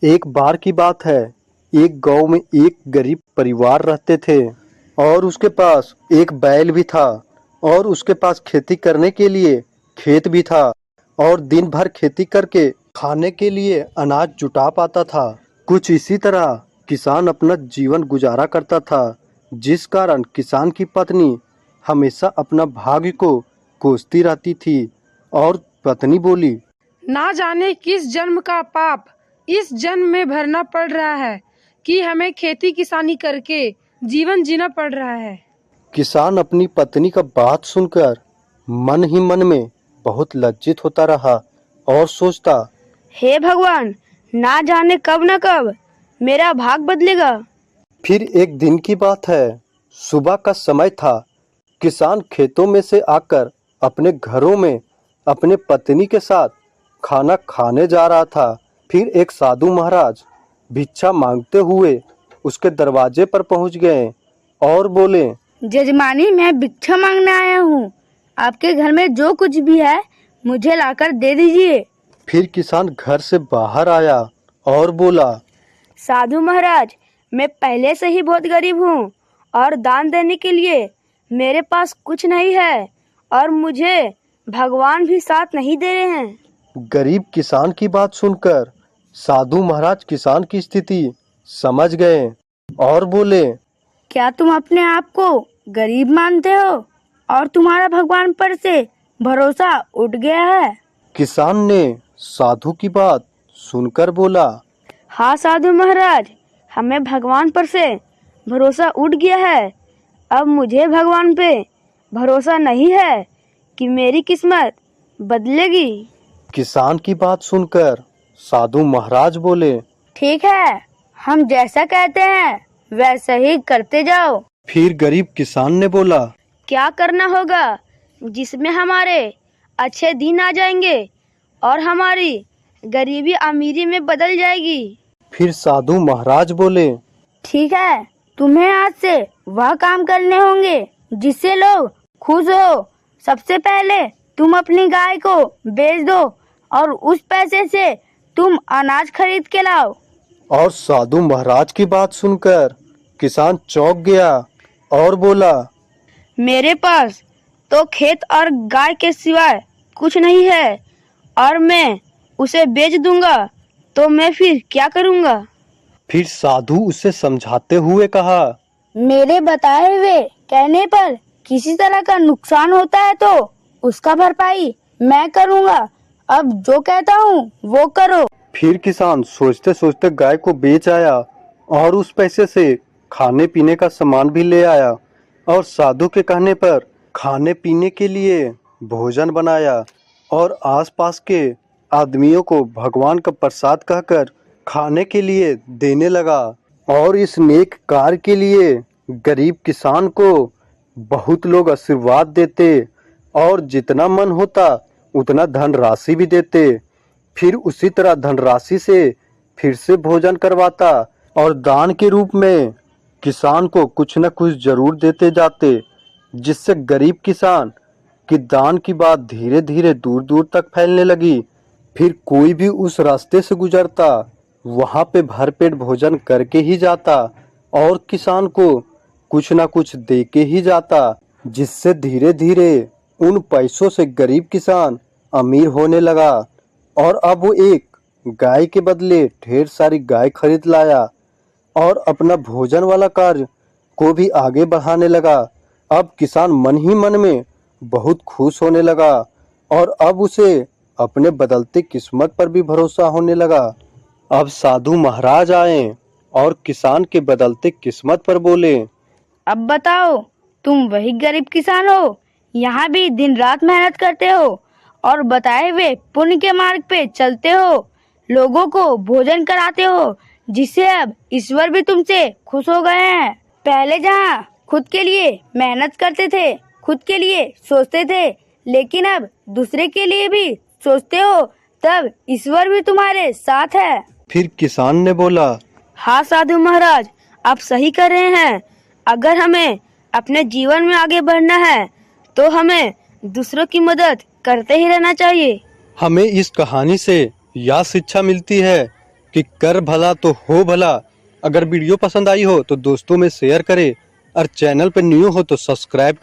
एक बार की बात है, एक गांव में एक गरीब परिवार रहते थे और उसके पास एक बैल भी था और उसके पास खेती करने के लिए खेत भी था और दिन भर खेती करके खाने के लिए अनाज जुटा पाता था। कुछ इसी तरह किसान अपना जीवन गुजारा करता था, जिस कारण किसान की पत्नी हमेशा अपना भाग्य को कोसती रहती थी और पत्नी बोली, ना जाने किस जन्म का पाप इस जन्म में भरना पड़ रहा है कि हमें खेती किसानी करके जीवन जीना पड़ रहा है। किसान अपनी पत्नी का बात सुनकर मन ही मन में बहुत लज्जित होता रहा और सोचता, हे भगवान, ना जाने कब न कब मेरा भाग बदलेगा। फिर एक दिन की बात है, सुबह का समय था। किसान खेतों में से आकर अपने घरों में अपने पत्नी के साथ खाना खाने जा रहा था। फिर एक साधु महाराज भिक्षा मांगते हुए उसके दरवाजे पर पहुंच गए और बोले, जजमानी, मैं भिक्षा मांगने आया हूँ। आपके घर में जो कुछ भी है मुझे लाकर दे दीजिए। फिर किसान घर से बाहर आया और बोला, साधु महाराज, मैं पहले से ही बहुत गरीब हूँ और दान देने के लिए मेरे पास कुछ नहीं है और मुझे भगवान भी साथ नहीं दे रहे हैं। गरीब किसान की बात सुनकर साधु महाराज किसान की स्थिति समझ गए और बोले, क्या तुम अपने आप को गरीब मानते हो और तुम्हारा भगवान पर से भरोसा उठ गया है? किसान ने साधु की बात सुनकर बोला, हाँ साधु महाराज, हमें भगवान पर से भरोसा उठ गया है। अब मुझे भगवान पे भरोसा नहीं है कि मेरी किस्मत बदलेगी। किसान की बात सुनकर साधु महाराज बोले, ठीक है, हम जैसा कहते हैं वैसा ही करते जाओ। फिर गरीब किसान ने बोला, क्या करना होगा जिसमें हमारे अच्छे दिन आ जाएंगे और हमारी गरीबी अमीरी में बदल जाएगी? फिर साधु महाराज बोले, ठीक है, तुम्हें आज से वह काम करने होंगे जिससे लोग खुश हो। सबसे पहले तुम अपनी गाय को बेच दो और उस पैसे से तुम अनाज खरीद के लाओ। और साधु महाराज की बात सुनकर किसान चौंक गया और बोला, मेरे पास तो खेत और गाय के सिवाय कुछ नहीं है और मैं उसे बेच दूंगा तो मैं फिर क्या करूंगा? फिर साधु उसे समझाते हुए कहा, मेरे बताए हुए कहने पर किसी तरह का नुकसान होता है तो उसका भरपाई मैं करूंगा। अब जो कहता हूँ वो करो। फिर किसान सोचते सोचते गाय को बेच आया और उस पैसे से खाने पीने का सामान भी ले आया और साधु के कहने पर खाने पीने के लिए भोजन बनाया और आसपास के आदमियों को भगवान का प्रसाद कहकर खाने के लिए देने लगा। और इस नेक कार्य के लिए गरीब किसान को बहुत लोग आशीर्वाद देते और जितना मन होता उतना धनराशि भी देते। फिर उसी तरह धनराशि से फिर से भोजन करवाता और दान के रूप में किसान को कुछ न कुछ जरूर देते जाते, जिससे गरीब किसान की दान की बात धीरे धीरे दूर दूर तक फैलने लगी। फिर कोई भी उस रास्ते से गुजरता वहां पे भरपेट भोजन करके ही जाता और किसान को कुछ न कुछ दे के ही जाता, जिससे धीरे धीरे उन पैसों से गरीब किसान अमीर होने लगा। और अब वो एक गाय के बदले ढेर सारी गाय खरीद लाया और अपना भोजन वाला कार्य को भी आगे बढ़ाने लगा। अब किसान मन ही मन में बहुत खुश होने लगा और अब उसे अपने बदलते किस्मत पर भी भरोसा होने लगा। अब साधु महाराज आए और किसान के बदलते किस्मत पर बोले, अब बताओ, तुम वही गरीब किसान हो, यहाँ भी दिन रात मेहनत करते हो और बताए हुए पुण्य के मार्ग पे चलते हो, लोगों को भोजन कराते हो, जिससे अब ईश्वर भी तुमसे खुश हो गए हैं। पहले जहाँ खुद के लिए मेहनत करते थे, खुद के लिए सोचते थे, लेकिन अब दूसरे के लिए भी सोचते हो, तब ईश्वर भी तुम्हारे साथ है। फिर किसान ने बोला, हाँ साधु महाराज, आप सही कर रहे हैं। अगर हमें अपने जीवन में आगे बढ़ना है तो हमें दूसरों की मदद करते ही रहना चाहिए। हमें इस कहानी से यह शिक्षा मिलती है कि कर भला तो हो भला। अगर वीडियो पसंद आई हो तो दोस्तों में शेयर करें और चैनल पर न्यू हो तो सब्सक्राइब करें।